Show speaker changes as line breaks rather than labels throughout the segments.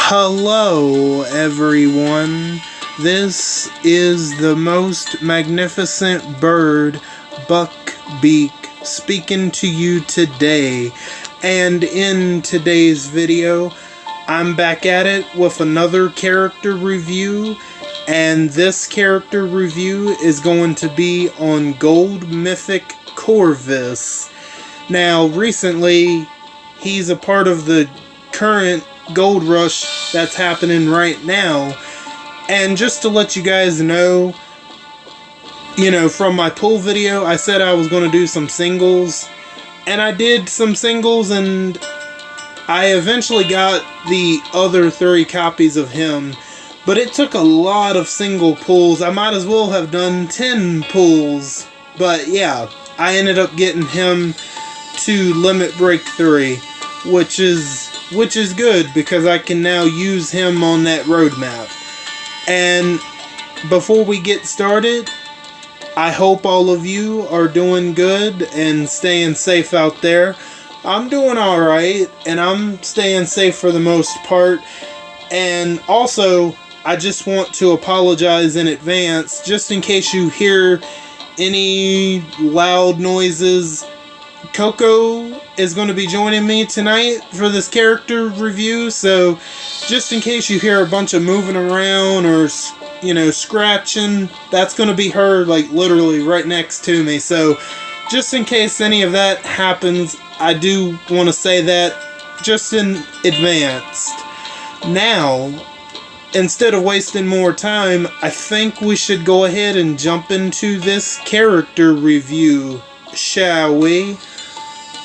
Hello everyone, this is the most magnificent bird, Beak, speaking to you today. And in today's video, I'm back at it with another character review, and this character review is going to be on Gold Mythic Corvis. Now, recently, he's a part of the current gold rush that's happening right now, and just to let you guys know, from my pull video, I said I was going to do some singles, and I did some singles, and I eventually got the other 3 copies of him, but it took a lot of single pulls. I might as well have done 10 pulls, but yeah, I ended up getting him to Limit Break 3, which is good because I can now use him on that roadmap. And before we get started, I hope all of you are doing good and staying safe out there. I'm doing alright, and I'm staying safe for the most part. And also, I just want to apologize in advance, just in case you hear any loud noises. Coco is going to be joining me tonight for this character review, so just in case you hear a bunch of moving around or, scratching, that's going to be her, literally right next to me. So just in case any of that happens, I do want to say that just in advance. Now, instead of wasting more time, I think we should go ahead and jump into this character review, shall we?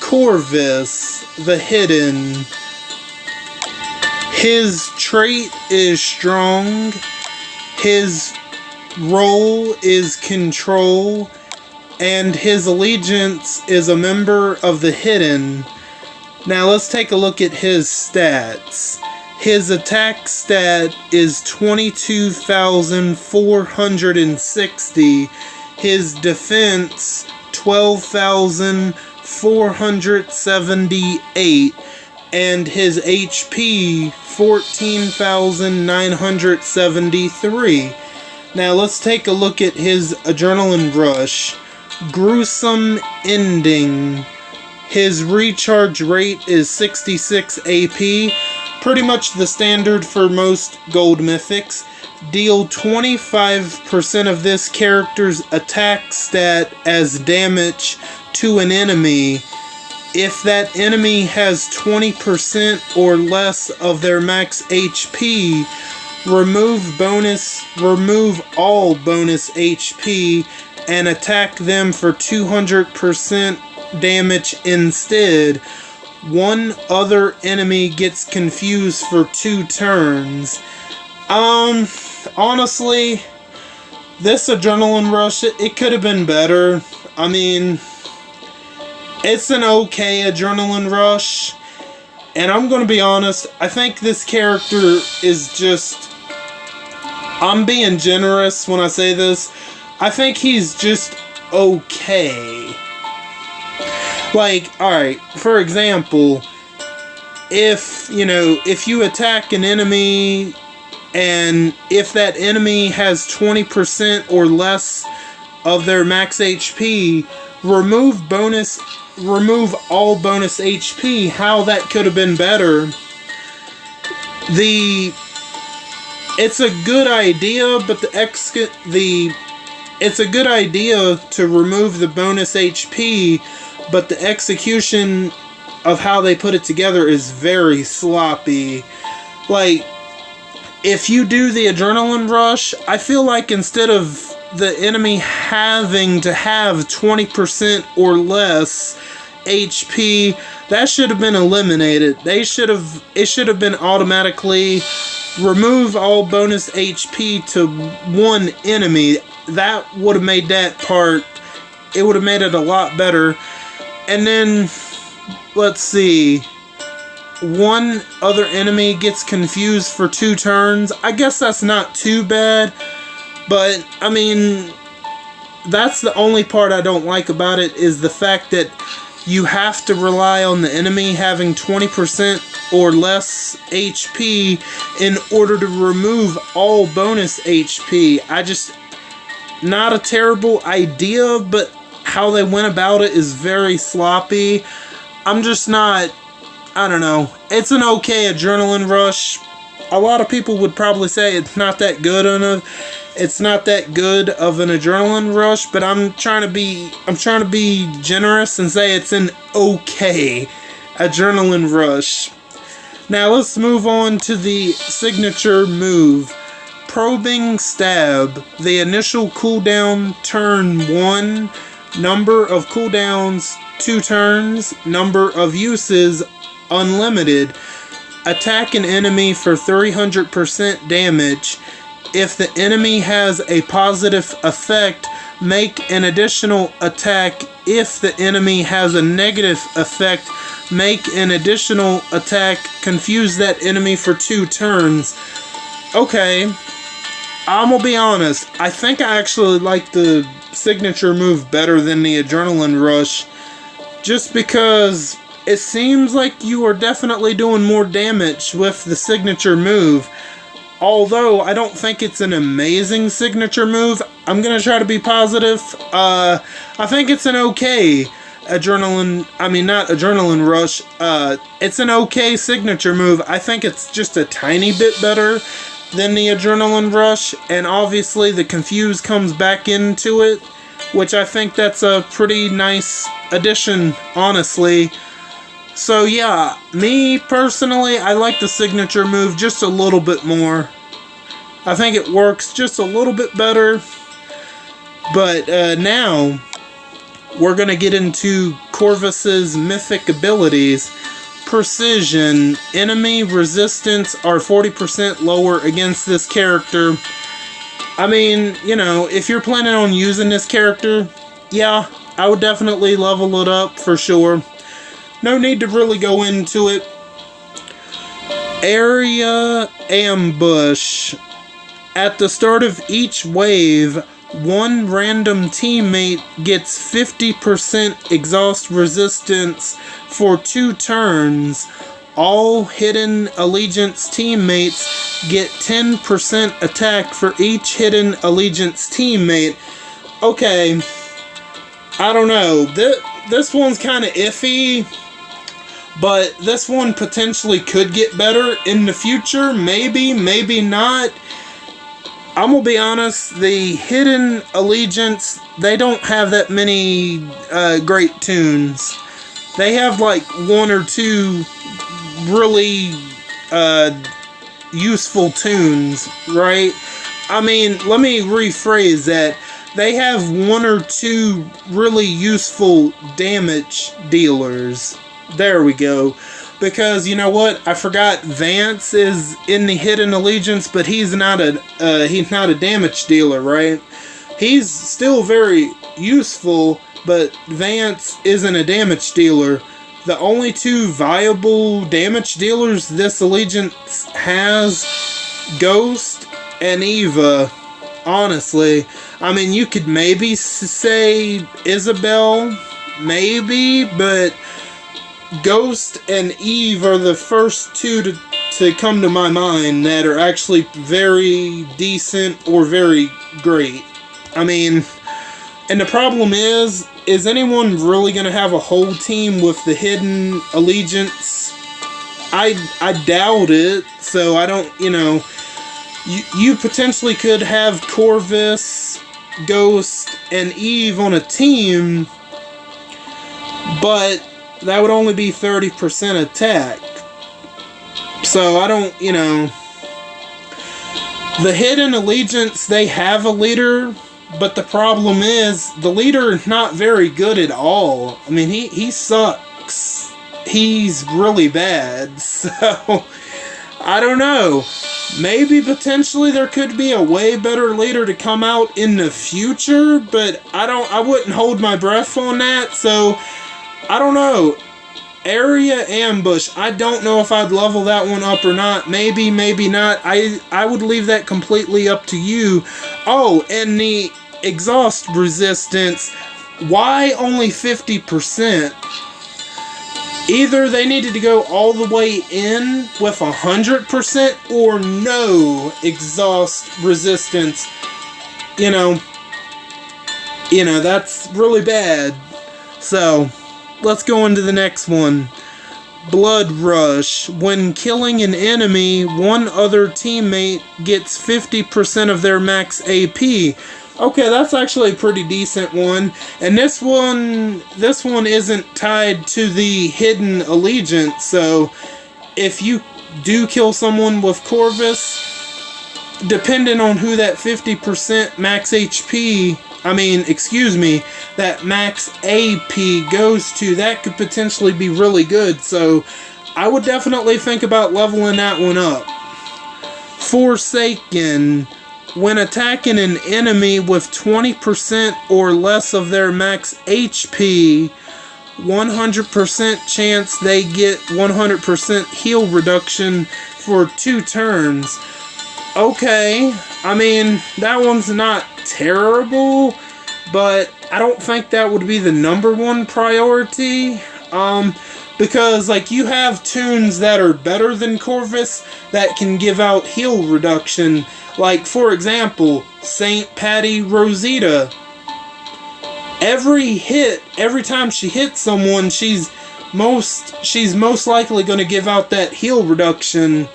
Corvis, the Hidden. His trait is strong. His role is control. And his allegiance is a member of the Hidden. Now let's take a look at his stats. His attack stat is 22,460. His defense, 12,478, and his HP 14,973. Now let's take a look at his adrenaline rush. Gruesome ending. His recharge rate is 66 AP, pretty much the standard for most gold mythics. Deal 25% of this character's attack stat as damage to an enemy. If that enemy has 20% or less of their max HP, remove all bonus HP and attack them for 200% damage instead. One other enemy gets confused for 2 turns. Honestly, this adrenaline rush, it could have been better. I mean, it's an okay adrenaline rush, and I'm going to be honest, I think this character is just, I'm being generous when I say this, I think he's just okay. Alright, for example, if you attack an enemy, and if that enemy has 20% or less of their max HP, remove all bonus HP. How that could have been better. It's a good idea, but it's a good idea to remove the bonus HP, but the execution of how they put it together is very sloppy. If you do the adrenaline rush, I feel like instead of the enemy having to have 20% or less HP, that should have been eliminated. It should have been automatically remove all bonus HP to one enemy. That would have made that part, it would have made it a lot better. And then, let's see, one other enemy gets confused for 2 turns. I guess that's not too bad, but I mean, that's the only part I don't like about it, is the fact that you have to rely on the enemy having 20% or less HP in order to remove all bonus HP. Not a terrible idea, but how they went about it is very sloppy. I'm just not, I don't know. It's an okay adrenaline rush. A lot of people would probably say it's not that good of an adrenaline rush, but I'm trying to be generous and say it's an okay adrenaline rush. Now let's move on to the signature move, Probing Stab. The initial cooldown turn 1, number of cooldowns 2 turns, number of uses unlimited. Attack an enemy for 300% damage. If the enemy has a positive effect, make an additional attack. If the enemy has a negative effect, make an additional attack. Confuse that enemy for 2 turns. Okay, I'm gonna be honest. I think I actually like the signature move better than the adrenaline rush, just because it seems like you are definitely doing more damage with the signature move. Although I don't think it's an amazing signature move, I'm gonna try to be positive. I think it's an okay not adrenaline rush. It's an okay signature move. I think it's just a tiny bit better than the adrenaline rush, and obviously the confuse comes back into it, which I think that's a pretty nice addition, honestly. So yeah, me personally, I like the signature move just a little bit more. I think it works just a little bit better. But now, we're going to get into Corvis's mythic abilities. Precision. Enemy resistance are 40% lower against this character. I mean, you know, if you're planning on using this character, yeah, I would definitely level it up for sure. No need to really go into it. Area ambush. At the start of each wave, one random teammate gets 50% exhaust resistance for 2 turns. All Hidden Allegiance teammates get 10% attack for each Hidden Allegiance teammate. Okay, I don't know. This one's kind of iffy, but this one potentially could get better in the future. Maybe, maybe not. I'm gonna be honest, the Hidden Allegiance, they don't have that many great tunes. They have like 1 or 2 really useful tunes, right? I mean, let me rephrase that. They have 1 or 2 really useful damage dealers. There we go. Because, you know what? I forgot Vance is in the Hidden Allegiance, but he's not a damage dealer, right? He's still very useful, but Vance isn't a damage dealer. The only 2 viable damage dealers this Allegiance has, Ghost and Eva. Honestly, I mean, you could maybe say Isabel, maybe, but Ghost and Eve are the first 2 to come to my mind that are actually very decent or very great. I mean, and the problem is anyone really going to have a whole team with the Hidden Allegiance? I doubt it, so I don't, you know, you potentially could have Corvis, Ghost, and Eve on a team, but that would only be 30% attack. So I don't, you know. The Hidden Allegiance, they have a leader, but the problem is the leader is not very good at all. I mean, he sucks. He's really bad. So I don't know. Maybe potentially there could be a way better leader to come out in the future, but I wouldn't hold my breath on that. So I don't know. Area ambush. I don't know if I'd level that one up or not. Maybe, maybe not. I would leave that completely up to you. Oh, and the exhaust resistance. Why only 50%? Either they needed to go all the way in with 100% or no exhaust resistance. You know, that's really bad. So, let's go into the next one. Blood Rush. When killing an enemy, one other teammate gets 50% of their max AP. Okay, that's actually a pretty decent one. And this one isn't tied to the hidden allegiance. So, if you do kill someone with Corvis, depending on who that 50% max HP, that max AP goes to, that could potentially be really good. So, I would definitely think about leveling that one up. Forsaken. When attacking an enemy with 20% or less of their max HP, 100% chance they get 100% heal reduction for 2 turns. Okay, that one's not terrible, but I don't think that would be the #1 priority. Because, you have tunes that are better than Corvis that can give out heal reduction. Like, for example, St. Patty Rosita. Every time she hits someone, she's most likely going to give out that heal reduction.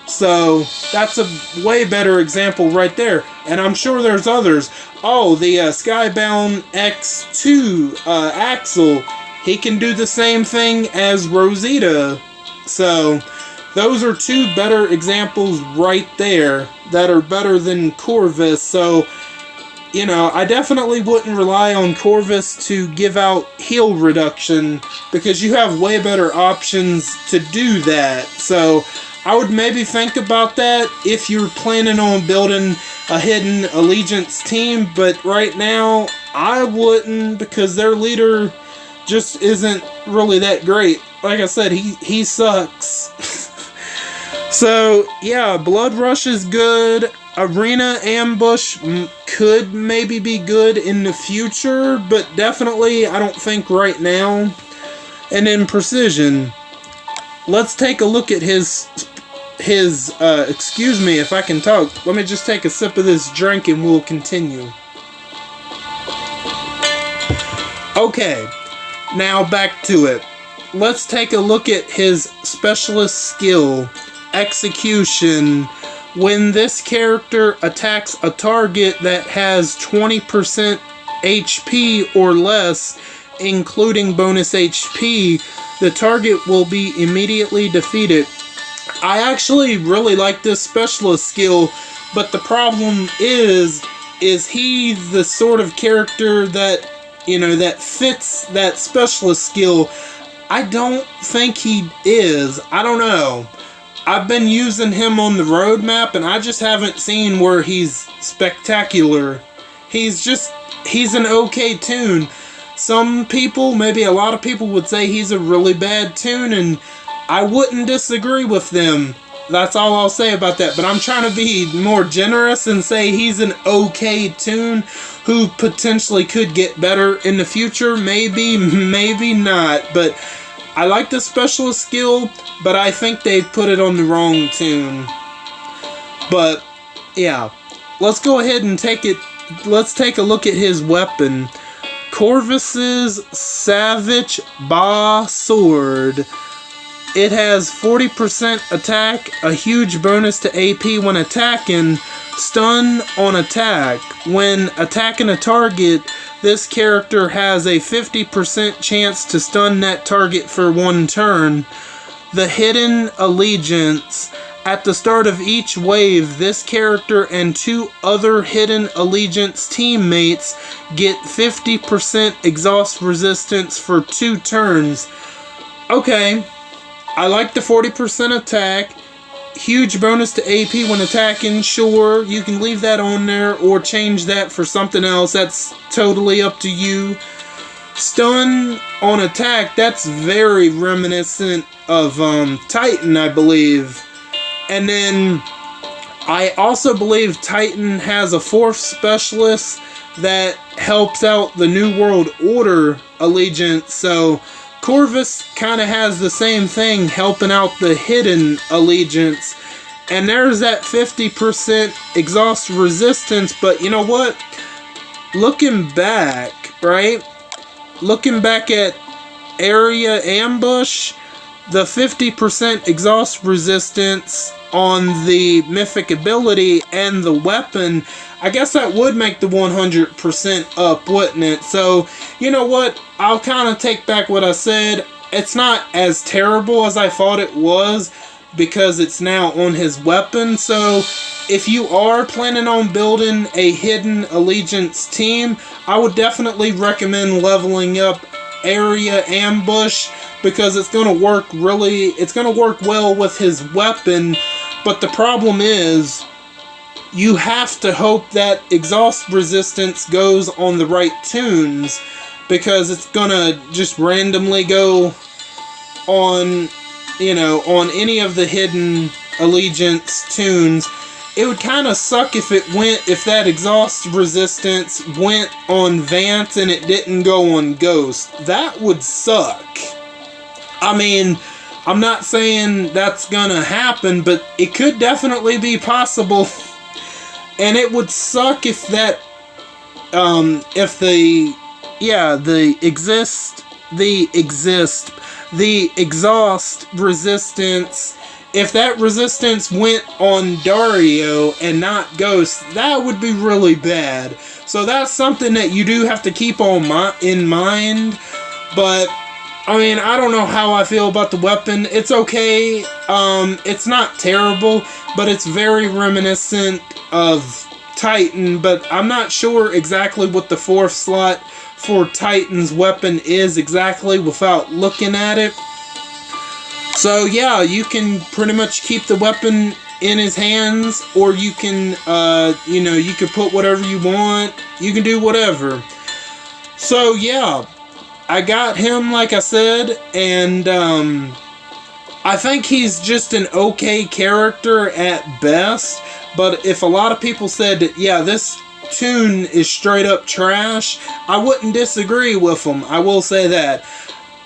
So, that's a way better example right there. And I'm sure there's others. Oh, the Skybound X2 Axel. He can do the same thing as Rosita. So, those are 2 better examples right there that are better than Corvis. So, I definitely wouldn't rely on Corvis to give out heal reduction because you have way better options to do that. So, I would maybe think about that if you're planning on building a hidden allegiance team. But right now, I wouldn't, because their leader just isn't really that great. Like I said, he sucks. So, yeah, Blood Rush is good. Arena Ambush could maybe be good in the future, but definitely I don't think right now. And then Precision. Let's take a look at his excuse me if I can talk. Let me just take a sip of this drink and we'll continue. Okay, now back to it. Let's take a look at his specialist skill. Execution. When this character attacks a target that has 20% HP or less, including bonus HP, the target will be immediately defeated. I actually really like this specialist skill, but the problem is he the sort of character that, that fits that specialist skill? I don't think he is. I don't know. I've been using him on the roadmap, and I just haven't seen where he's spectacular. He's an okay tune. Some people, maybe a lot of people, would say he's a really bad tune, and I wouldn't disagree with them. That's all I'll say about that. But I'm trying to be more generous and say he's an okay tune who potentially could get better in the future. Maybe, maybe not. But I like the specialist skill, but I think they put it on the wrong tune. But, yeah. Let's go ahead and let's take a look at his weapon. Corvis's Savage Ba Sword. It has 40% attack, a huge bonus to AP when attacking, stun on attack. When attacking a target, this character has a 50% chance to stun that target for 1 turn. The Hidden Allegiance. At the start of each wave, this character and 2 other Hidden Allegiance teammates get 50% exhaust resistance for 2 turns. Okay, I like the 40% attack. Huge bonus to AP when attacking. Sure, you can leave that on there or change that for something else. That's totally up to you. Stun on attack, that's very reminiscent of Titan, I believe. And then I also believe Titan has a 4th specialist that helps out the New World Order Allegiance. So Corvis kind of has the same thing, helping out the hidden allegiance. And there's that 50% exhaust resistance, but you know what? Looking back, right? Looking back at area ambush, the 50% exhaust resistance on the Mythic ability and the weapon, I guess that would make the 100% up, wouldn't it? So, you know what? I'll kind of take back what I said. It's not as terrible as I thought it was, because it's now on his weapon. So if you are planning on building a hidden allegiance team, I would definitely recommend leveling up area ambush, because it's going to work well with his weapon. But the problem is, you have to hope that exhaust resistance goes on the right tunes, because it's going to just randomly go on, you know, on any of the hidden allegiance tunes. It would kind of suck if that exhaust resistance went on Vance and it didn't go on Ghost. That would suck. I mean, I'm not saying that's gonna happen, but it could definitely be possible. And it would suck if that, the exhaust resistance, if that resistance went on Dario and not Ghost, that would be really bad. So that's something that you do have to keep in mind. But I mean, I don't know how I feel about the weapon. It's okay. It's not terrible, but it's very reminiscent of Titan. But I'm not sure exactly what the 4th slot for Titan's weapon is exactly without looking at it. So yeah, you can pretty much keep the weapon in his hands, or you can, you can put whatever you want. You can do whatever. So yeah, I got him, like I said, and I think he's just an okay character at best. But if a lot of people said that, yeah, this tune is straight up trash, I wouldn't disagree with them. I will say that.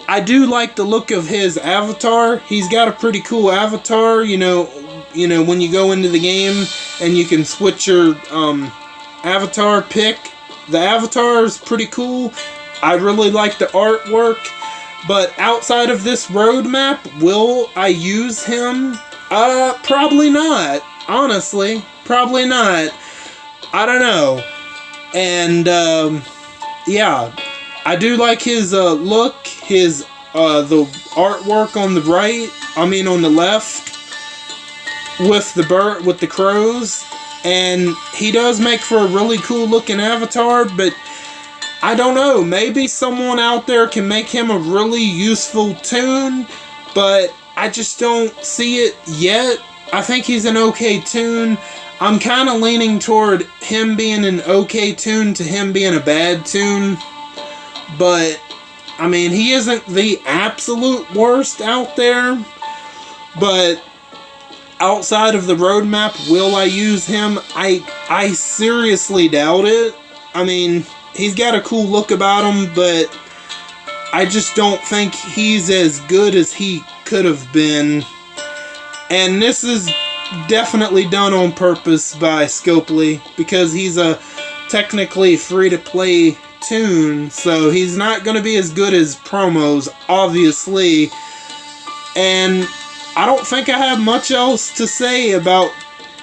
I do like the look of his avatar. He's got a pretty cool avatar, you know, when you go into the game and you can switch your avatar pick. The avatar is pretty cool. I really like the artwork. But outside of this roadmap, will I use him? Probably not. Honestly, probably not. I don't know. And yeah, I do like his look, his the artwork on the on the left with the crows, and he does make for a really cool looking avatar. But I don't know, maybe someone out there can make him a really useful tune, but I just don't see it yet. I think he's an okay tune. I'm kind of leaning toward him being an okay tune to him being a bad tune. But, I mean, he isn't the absolute worst out there. But, outside of the roadmap, will I use him? I seriously doubt it. I mean, he's got a cool look about him, but I just don't think he's as good as he could have been. And this is definitely done on purpose by Scopely, because he's a technically free-to-play tune, so he's not going to be as good as promos, obviously. And I don't think I have much else to say about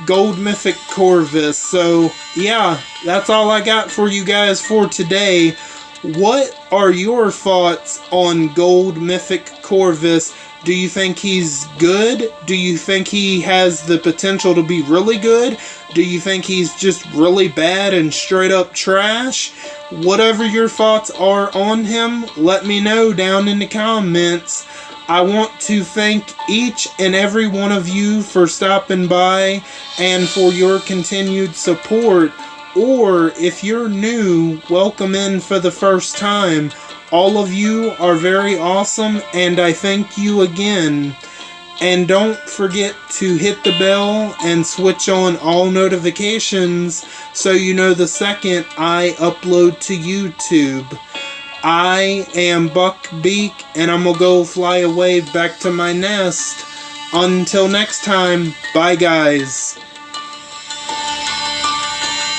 Gold Mythic Corvis. So yeah, that's all I got for you guys for today. What are your thoughts on Gold Mythic Corvis? Do you think he's good? Do you think he has the potential to be really good? Do you think he's just really bad and straight up trash? Whatever your thoughts are on him, let me know down in the comments. I want to thank each and every one of you for stopping by and for your continued support. Or if you're new, welcome in for the first time. All of you are very awesome, and I thank you again. And don't forget to hit the bell and switch on all notifications so you know the second I upload to YouTube. I am Buck Beak, and I'm gonna go fly away back to my nest. Until next time, bye guys.